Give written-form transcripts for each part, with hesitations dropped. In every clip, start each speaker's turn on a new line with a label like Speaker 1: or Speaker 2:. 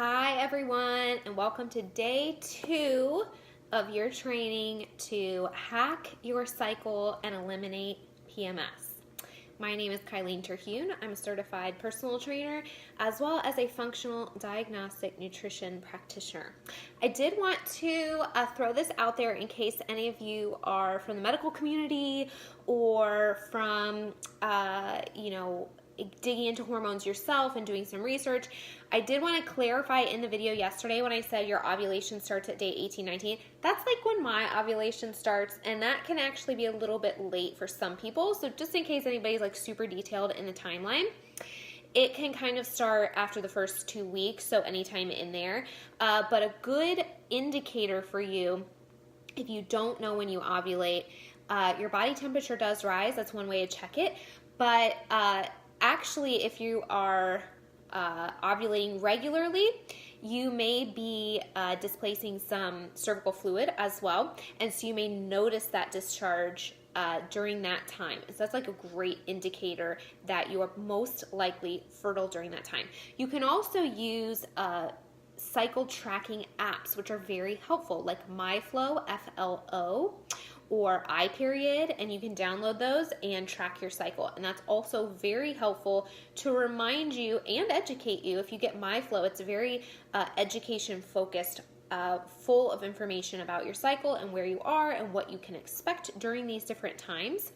Speaker 1: Hi everyone, and welcome to day 2 of your training to hack your cycle and eliminate PMS. My name is Kylene Terhune. I'm a certified personal trainer as well as a functional diagnostic nutrition practitioner. I did want to throw this out there in case any of you are from the medical community or from, digging into hormones yourself and doing some research. I did want to clarify in the video yesterday when I said your ovulation starts at day 18, 19. That's like when my ovulation starts, and that can actually be a little bit late for some people. So just in case anybody's like super detailed in the timeline, it can kind of start after the first 2 weeks, so anytime in there. But a good indicator for you, if you don't know when you ovulate, your body temperature does rise. That's one way to check it. But actually, if you are ovulating regularly, you may be displacing some cervical fluid as well, and so you may notice that discharge during that time. So that's like a great indicator that you are most likely fertile during that time. You can also use cycle tracking apps, which are very helpful, like MyFlow, FLO, or iPeriod, and you can download those and track your cycle. And that's also very helpful to remind you and educate you. If you get MyFlow, it's very education focused, full of information about your cycle and where you are and what you can expect during these different times.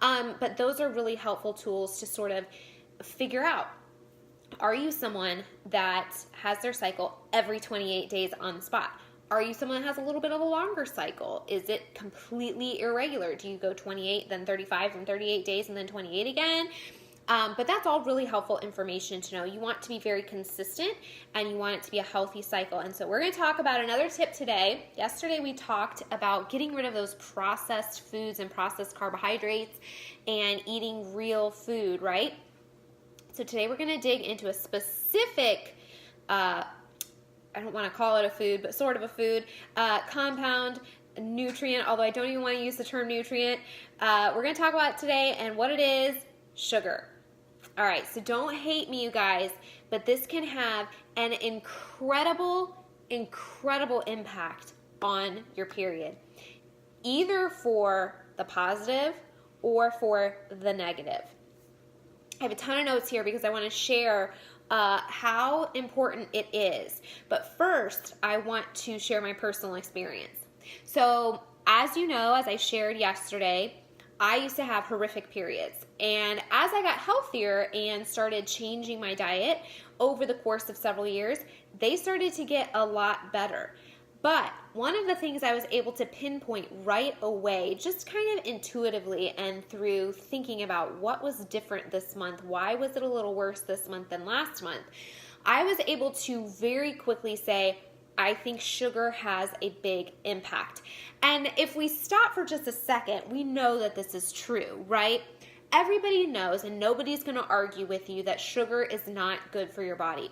Speaker 1: But those are really helpful tools to sort of figure out, are you someone that has their cycle every 28 days on the spot? Are you someone that has a little bit of a longer cycle? Is it completely irregular? Do you go 28, then 35, then 38 days, and then 28 again? But that's all really helpful information to know. You want to be very consistent, and you want it to be a healthy cycle. And so we're going to talk about another tip today. Yesterday we talked about getting rid of those processed foods and processed carbohydrates and eating real food, right? So today we're going to dig into a specific I don't want to call it a food, but sort of a food, compound, nutrient, although I don't even want to use the term nutrient. We're going to talk about it today, and what it is, sugar. All right, so don't hate me, you guys, but this can have an incredible impact on your period, either for the positive or for the negative. I have a ton of notes here because I want to share how important it is. But first, I want to share my personal experience. So, as you know, as I shared yesterday, I used to have horrific periods. And as I got healthier and started changing my diet over the course of several years, they started to get a lot better. But one of the things I was able to pinpoint right away, just kind of intuitively and through thinking about what was different this month, why was it a little worse this month than last month, I was able to very quickly say, I think sugar has a big impact. And if we stop for just a second, we know that this is true, right? Everybody knows, and nobody's going to argue with you, that sugar is not good for your body.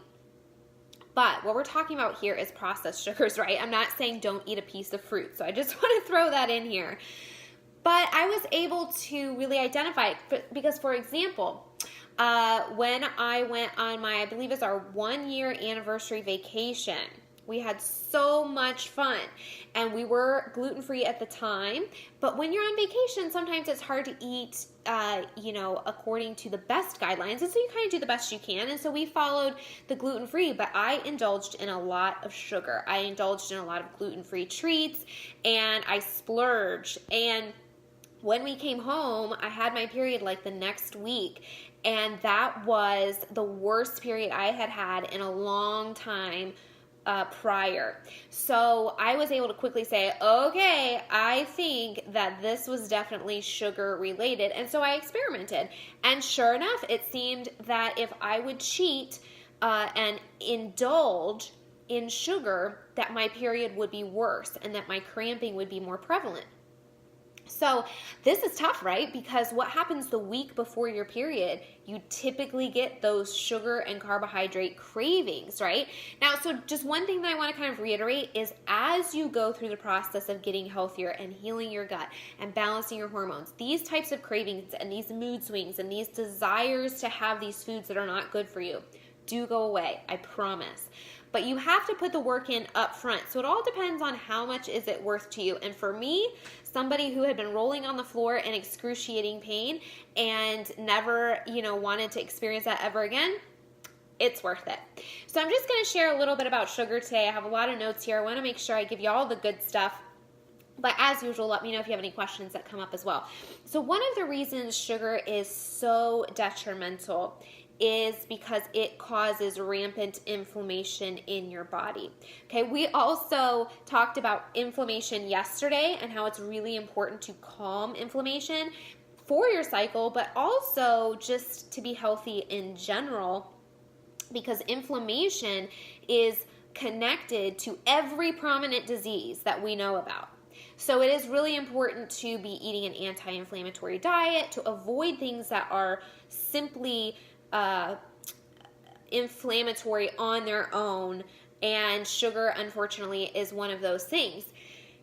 Speaker 1: But what we're talking about here is processed sugars, right? I'm not saying don't eat a piece of fruit. So I just want to throw that in here. But I was able to really identify it because, for example, when I went on my, I believe it's our 1-year anniversary vacation, we had so much fun, and we were gluten-free at the time. But when you're on vacation, sometimes it's hard to eat, according to the best guidelines. And so you kind of do the best you can. And so we followed the gluten-free, but I indulged in a lot of sugar. I indulged in a lot of gluten-free treats, and I splurged. And when we came home, I had my period like the next week. And that was the worst period I had had in a long time prior. So I was able to quickly say, okay, I think that this was definitely sugar related. And so I experimented. And sure enough, it seemed that if I would cheat and indulge in sugar, that my period would be worse and that my cramping would be more prevalent. So this is tough, right? Because what happens the week before your period, you typically get those sugar and carbohydrate cravings, right? Now, so just one thing that I want to kind of reiterate is as you go through the process of getting healthier and healing your gut and balancing your hormones, these types of cravings and these mood swings and these desires to have these foods that are not good for you do go away, I promise. but you have to put the work in up front. So it all depends on how much is it worth to you. And for me, somebody who had been rolling on the floor in excruciating pain and never, wanted to experience that ever again, it's worth it. So I'm just going to share a little bit about sugar today. I have a lot of notes here. I want to make sure I give you all the good stuff. But as usual, let me know if you have any questions that come up as well. So one of the reasons sugar is so detrimental is because it causes rampant inflammation in your body. Okay, we also talked about inflammation yesterday and how it's really important to calm inflammation for your cycle, but also just to be healthy in general, because inflammation is connected to every prominent disease that we know about. So it is really important to be eating an anti-inflammatory diet, to avoid things that are simply inflammatory on their own, and sugar, unfortunately, is one of those things.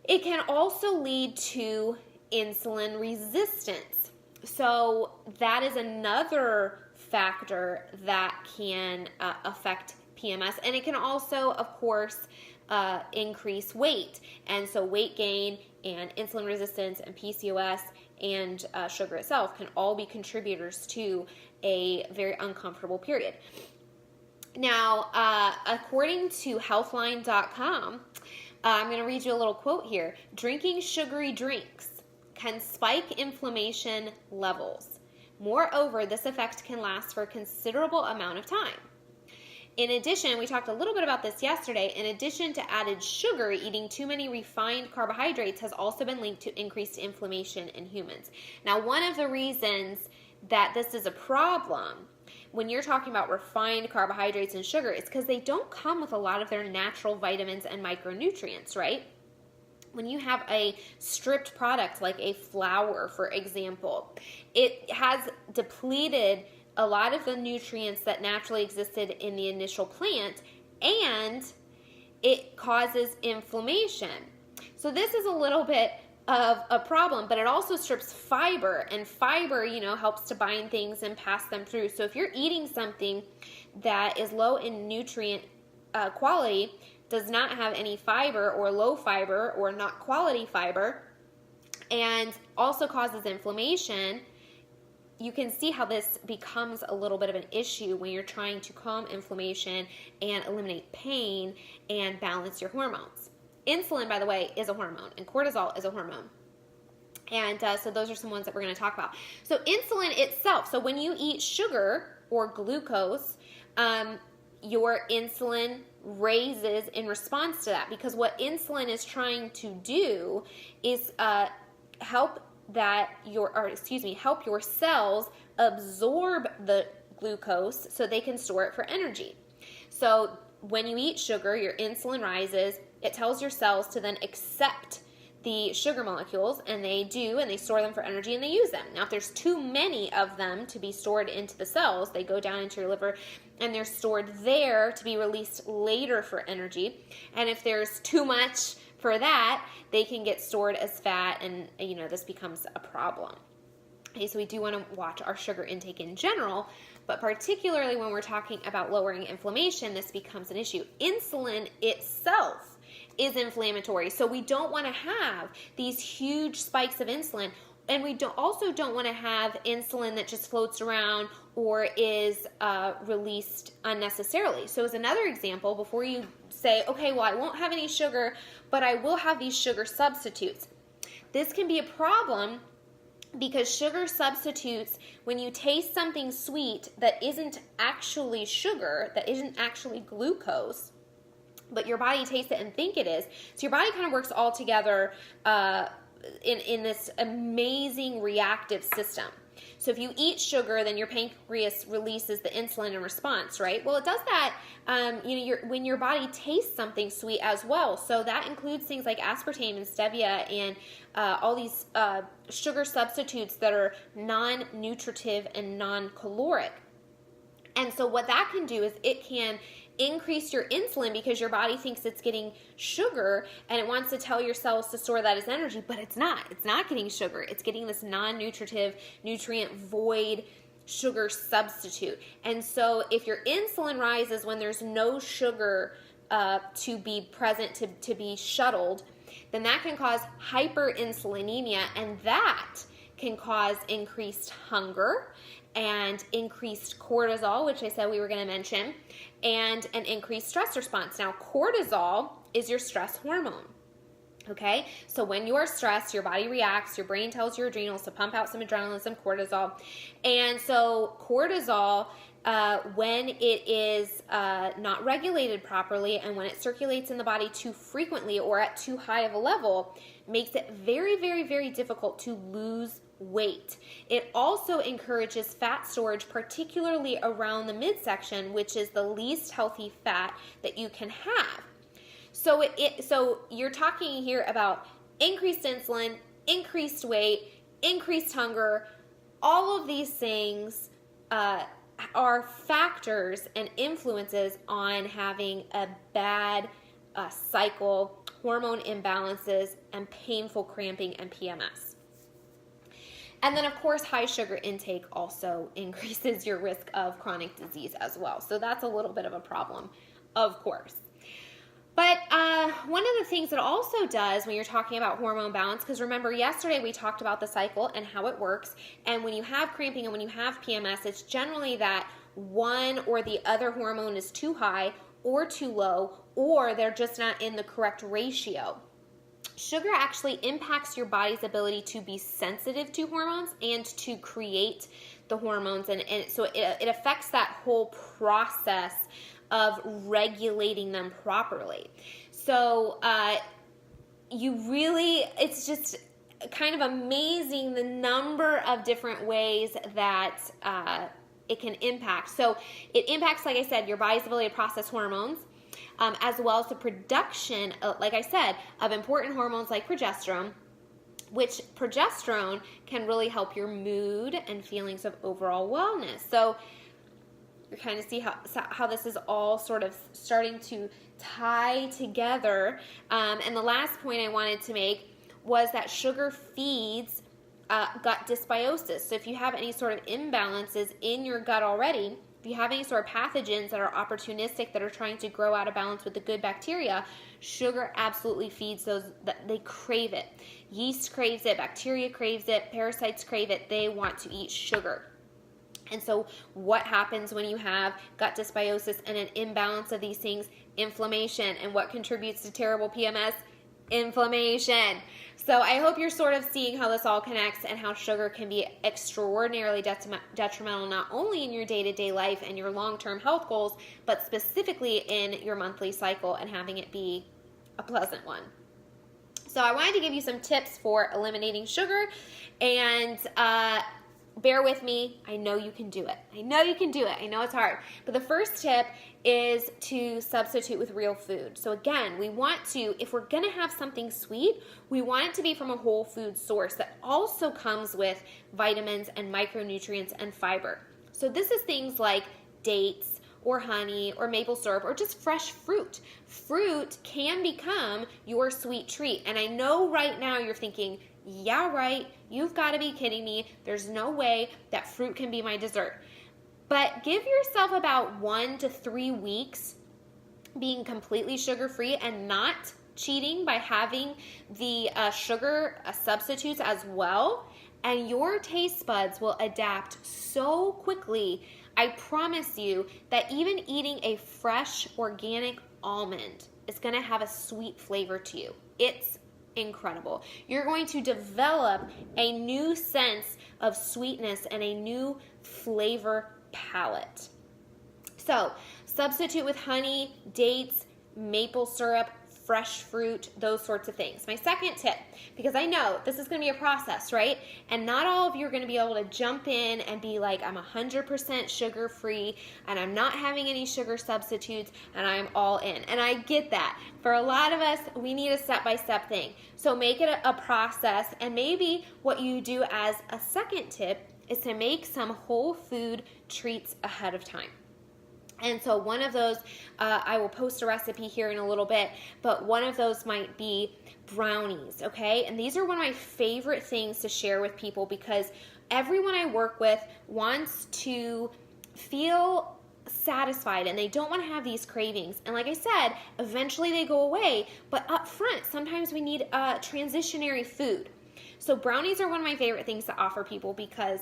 Speaker 1: It can also lead to insulin resistance. So that is another factor that can affect PMS, and it can also, of course, increase weight. And so weight gain and insulin resistance and PCOS and sugar itself can all be contributors to a very uncomfortable period. Now, according to healthline.com, I'm going to read you a little quote here. Drinking sugary drinks can spike inflammation levels. Moreover, this effect can last for a considerable amount of time. In addition, we talked a little bit about this yesterday, in addition to added sugar, eating too many refined carbohydrates has also been linked to increased inflammation in humans. Now, one of the reasons that this is a problem when you're talking about refined carbohydrates and sugar is because they don't come with a lot of their natural vitamins and micronutrients, right? When you have a stripped product like a flour, for example, it has depleted a lot of the nutrients that naturally existed in the initial plant, and it causes inflammation. So this is a little bit of a problem, but it also strips fiber, and fiber, helps to bind things and pass them through. So if you're eating something that is low in nutrient quality, does not have any fiber or low fiber or not quality fiber, and also causes inflammation, you can see how this becomes a little bit of an issue when you're trying to calm inflammation and eliminate pain and balance your hormones. Insulin, by the way, is a hormone, and cortisol is a hormone. And so those are some ones that we're going to talk about. So insulin itself, so when you eat sugar or glucose, your insulin raises in response to that, because what insulin is trying to do is help your cells absorb the glucose so they can store it for energy. So when you eat sugar, your insulin rises. It tells your cells to then accept the sugar molecules, and they do, and they store them for energy, and they use them. Now, if there's too many of them to be stored into the cells, they go down into your liver, and they're stored there to be released later for energy. And if there's too much for that, they can get stored as fat, and this becomes a problem. Okay, so we do want to watch our sugar intake in general, but particularly when we're talking about lowering inflammation, this becomes an issue. Insulin itself is inflammatory, so we don't want to have these huge spikes of insulin, and we also don't want to have insulin that just floats around or is released unnecessarily. So as another example, before you say, okay, well, I won't have any sugar, but I will have these sugar substitutes. This can be a problem because sugar substitutes, when you taste something sweet that isn't actually sugar, that isn't actually glucose, but your body tastes it and think it is, so your body kind of works all together in this amazing reactive system. So if you eat sugar, then your pancreas releases the insulin in response, right? Well, it does that when your body tastes something sweet as well. So that includes things like aspartame and stevia and all these sugar substitutes that are non-nutritive and non-caloric. And so what that can do is it can increase your insulin because your body thinks it's getting sugar and it wants to tell your cells to store that as energy, but it's not. It's not getting sugar. It's getting this non-nutritive, nutrient void sugar substitute. And so if your insulin rises when there's no sugar to be present, to be shuttled, then that can cause hyperinsulinemia, and that can cause increased hunger and increased cortisol, which I said we were going to mention, and an increased stress response. Now, cortisol is your stress hormone. Okay, so when you are stressed, your body reacts, your brain tells your adrenals to pump out some adrenaline, some cortisol. And so cortisol, when it is not regulated properly and when it circulates in the body too frequently or at too high of a level, makes it very, very, very difficult to lose weight. It also encourages fat storage, particularly around the midsection, which is the least healthy fat that you can have. So so you're talking here about increased insulin, increased weight, increased hunger. All of these things are factors and influences on having a bad cycle, hormone imbalances, and painful cramping and PMS. And then, of course, high sugar intake also increases your risk of chronic disease as well. So that's a little bit of a problem, of course. But one of the things it also does when you're talking about hormone balance, because remember yesterday we talked about the cycle and how it works, and when you have cramping and when you have PMS, it's generally that one or the other hormone is too high or too low, or they're just not in the correct ratio. Sugar actually impacts your body's ability to be sensitive to hormones and to create the hormones, and so it affects that whole process of regulating them properly. So it's just kind of amazing the number of different ways that it can impact. So it impacts, like I said, your body's ability to process hormones, as well as the production, like I said, of important hormones like progesterone, which progesterone can really help your mood and feelings of overall wellness. So you kind of see how this is all sort of starting to tie together. And the last point I wanted to make was that sugar feeds gut dysbiosis. So if you have any sort of imbalances in your gut already, if you have any sort of pathogens that are opportunistic, that are trying to grow out of balance with the good bacteria, sugar absolutely feeds those. They crave it. Yeast craves it, bacteria craves it, parasites crave it. They want to eat sugar. And so what happens when you have gut dysbiosis and an imbalance of these things? Inflammation. And what contributes to terrible PMS? Inflammation. So I hope you're sort of seeing how this all connects and how sugar can be extraordinarily detrimental, not only in your day-to-day life and your long-term health goals, but specifically in your monthly cycle and having it be a pleasant one. So I wanted to give you some tips for eliminating sugar, and bear with me. I know you can do it. I know you can do it. I know it's hard. But the first tip is to substitute with real food. So again, we want to, if we're going to have something sweet, we want it to be from a whole food source that also comes with vitamins and micronutrients and fiber. So this is things like dates or honey or maple syrup or just fresh fruit. Fruit can become your sweet treat. And I know right now you're thinking, yeah, right, you've got to be kidding me. There's no way that fruit can be my dessert. But give yourself about 1 to 3 weeks being completely sugar-free and not cheating by having the sugar substitutes as well, and your taste buds will adapt so quickly. I promise you that even eating a fresh organic almond is going to have a sweet flavor to you. It's incredible. You're going to develop a new sense of sweetness and a new flavor palette. So substitute with honey, dates, maple syrup, fresh fruit, those sorts of things. My second tip, because I know this is going to be a process, right? And not all of you are going to be able to jump in and be like, I'm 100% sugar free and I'm not having any sugar substitutes and I'm all in. And I get that. For a lot of us, we need a step-by-step thing. So make it a process, and maybe what you do as a second tip is to make some whole food treats ahead of time. And so one of those, I will post a recipe here in a little bit, but one of those might be brownies, okay? And these are one of my favorite things to share with people because everyone I work with wants to feel satisfied and they don't want to have these cravings. And like I said, eventually they go away, but up front, sometimes we need a transitionary food. So brownies are one of my favorite things to offer people because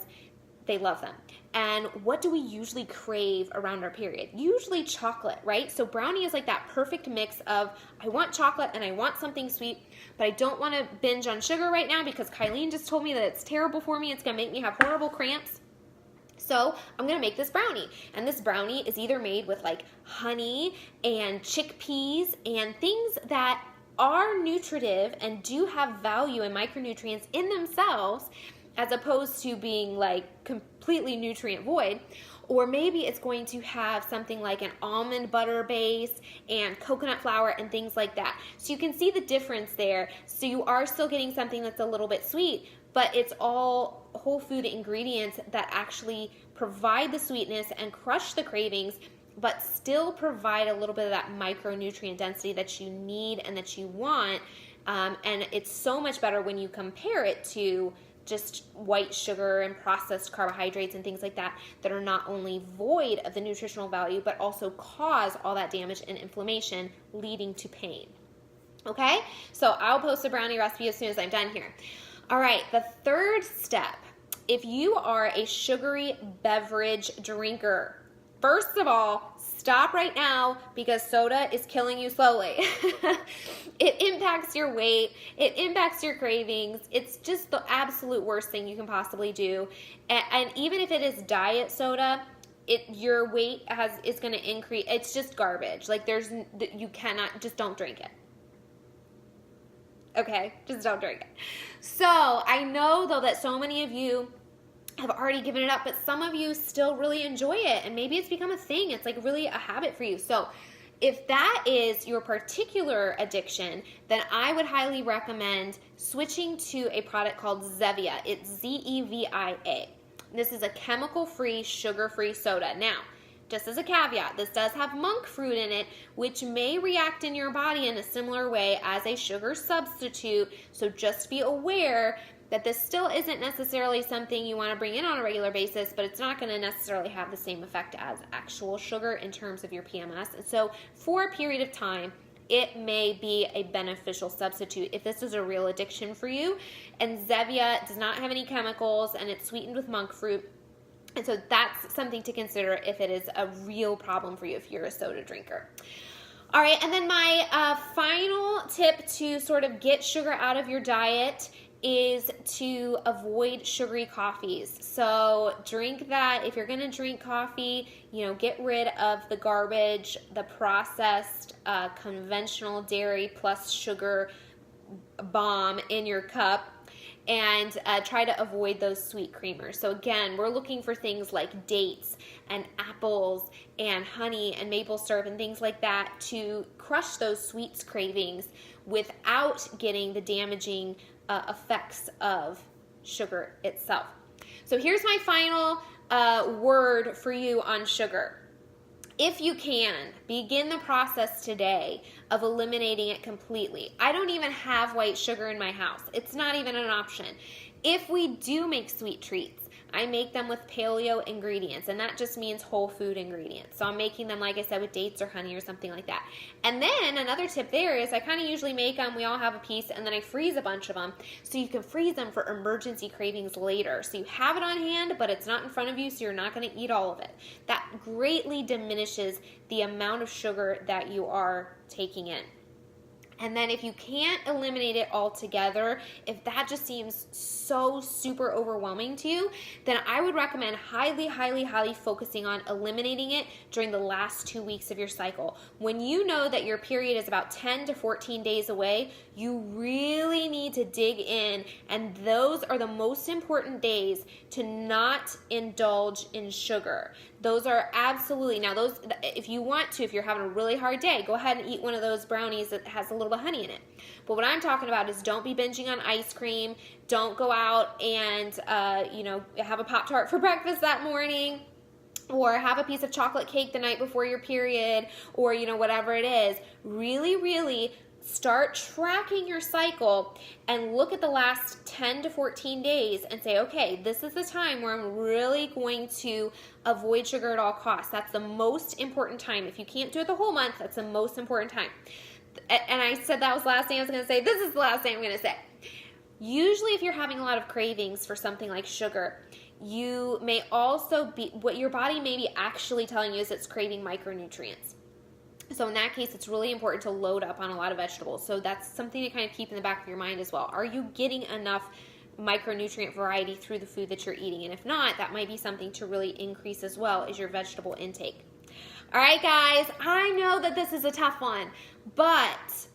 Speaker 1: they love them. And what do we usually crave around our period? Usually chocolate, right? So brownie is like that perfect mix of I want chocolate and I want something sweet, but I don't want to binge on sugar right now because Kylene just told me that it's terrible for me. It's going to make me have horrible cramps. So I'm going to make this brownie. And this brownie is either made with like honey and chickpeas and things that are nutritive and do have value and micronutrients in themselves, as opposed to being like completely nutrient void. Or maybe it's going to have something like an almond butter base and coconut flour and things like that. So you can see the difference there. So you are still getting something that's a little bit sweet, but it's all whole food ingredients that actually provide the sweetness and crush the cravings, but still provide a little bit of that micronutrient density that you need and that you want. And it's so much better when you compare it to just white sugar and processed carbohydrates and things like that that are not only void of the nutritional value, but also cause all that damage and inflammation leading to pain. Okay, so I'll post a brownie recipe as soon as I'm done here. All right, the third step, if you are a sugary beverage drinker, first of all, stop right now because soda is killing you slowly. It impacts your weight. It impacts your cravings. It's just the absolute worst thing you can possibly do. And even if it is diet soda, your weight is going to increase. It's just garbage. Like you cannot, just don't drink it. Okay, just don't drink it. So I know though that so many of you have already given it up, but some of you still really enjoy it, and maybe it's become a thing. It's like really a habit for you. So if that is your particular addiction, then I would highly recommend switching to a product called Zevia. It's Zevia. This is a chemical-free, sugar-free soda. Now, just as a caveat, this does have monk fruit in it, which may react in your body in a similar way as a sugar substitute. So just be aware that this still isn't necessarily something you want to bring in on a regular basis, but it's not going to necessarily have the same effect as actual sugar in terms of your PMS. And so for a period of time, it may be a beneficial substitute if this is a real addiction for you. And Zevia does not have any chemicals, and it's sweetened with monk fruit. And so that's something to consider if it is a real problem for you if you're a soda drinker. All right, and then my final tip to sort of get sugar out of your diet is to avoid sugary coffees. So drink that. If you're going to drink coffee, get rid of the garbage, the processed, conventional dairy plus sugar bomb in your cup, and try to avoid those sweet creamers. So again, we're looking for things like dates and apples and honey and maple syrup and things like that to crush those sweets cravings without getting the damaging effects of sugar itself. So here's my final word for you on sugar. If you can, begin the process today of eliminating it completely. I don't even have white sugar in my house. It's not even an option. If we do make sweet treats, I make them with paleo ingredients, and that just means whole food ingredients. So I'm making them, like I said, with dates or honey or something like that. And then another tip there is I kind of usually make them, we all have a piece, and then I freeze a bunch of them so you can freeze them for emergency cravings later. So you have it on hand, but it's not in front of you, so you're not going to eat all of it. That greatly diminishes the amount of sugar that you are taking in. And then if you can't eliminate it altogether, if that just seems so super overwhelming to you, then I would recommend highly, highly, highly focusing on eliminating it during the last 2 weeks of your cycle. When you know that your period is about 10 to 14 days away, you really need to dig in, and those are the most important days to not indulge in sugar. Those are absolutely, now those, if you want to, if you're having a really hard day, go ahead and eat one of those brownies that has a little bit of honey in it. But what I'm talking about is don't be binging on ice cream. Don't go out and, have a Pop-Tart for breakfast that morning, or have a piece of chocolate cake the night before your period, or, whatever it is. Really, really start tracking your cycle and look at the last 10 to 14 days and say, okay, this is the time where I'm really going to avoid sugar at all costs. That's the most important time. If you can't do it the whole month, that's the most important time. And I said that was the last thing I was going to say. This is the last thing I'm going to say. Usually if you're having a lot of cravings for something like sugar, you may also be, what your body may be actually telling you is it's craving micronutrients. So in that case, it's really important to load up on a lot of vegetables. So that's something to kind of keep in the back of your mind as well. Are you getting enough micronutrient variety through the food that you're eating? And if not, that might be something to really increase as well, is your vegetable intake. All right, guys, I know that this is a tough one, but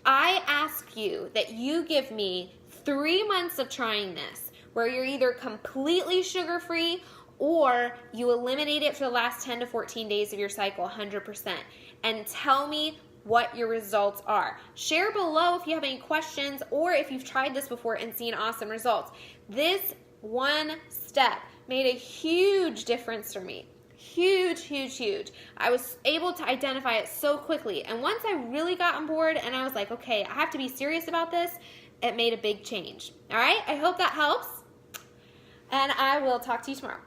Speaker 1: I ask you that you give me 3 months of trying this, where you're either completely sugar-free or you eliminate it for the last 10 to 14 days of your cycle 100%, and tell me what your results are. Share below if you have any questions or if you've tried this before and seen awesome results. This one step made a huge difference for me. Huge, huge, huge. I was able to identify it so quickly. And once I really got on board and I was like, okay, I have to be serious about this, it made a big change. All right, I hope that helps. And I will talk to you tomorrow.